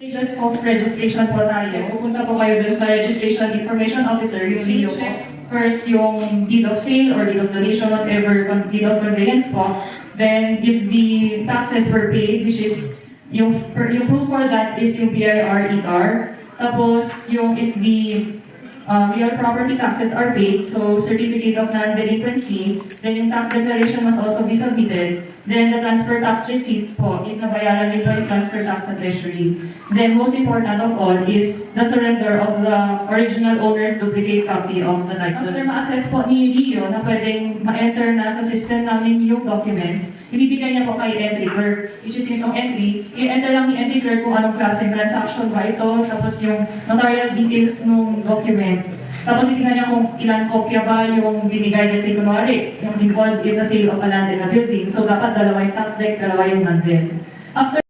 Just of registration po tayo. Pupunta po kayo dun sa Registration Information Officer, yung LEO po. First, yung deed of sale or deed of donation, whatever deed of conveyance po. Then, if the taxes were paid, which is, yung proof for that is yung BIR ETAR. Tapos, yung if the real property taxes are paid, so certificate of non-delinquency, then yung tax declaration must also be submitted. Then the transfer tax receipt po, if nabayaran nito yung transfer tax sa treasury. Then most important of all is the surrender of the original owner's duplicate copy of the title. After ma-assess po ni Leo na pwedeng ma-enter na sa system namin yung documents, ibibigay niya po kay entry clerk, which is yung entry, i-enter lang ni entry clerk kung anong klaseng transaction ba ito, tapos yung notarial details ng document. Tapos titignan niya kung ilan kopya ba yung binigay kasi kunwari, yung involved is the sale of a land and a building. So dapat dalawa yung tax deck, dalawa yung non-debt. After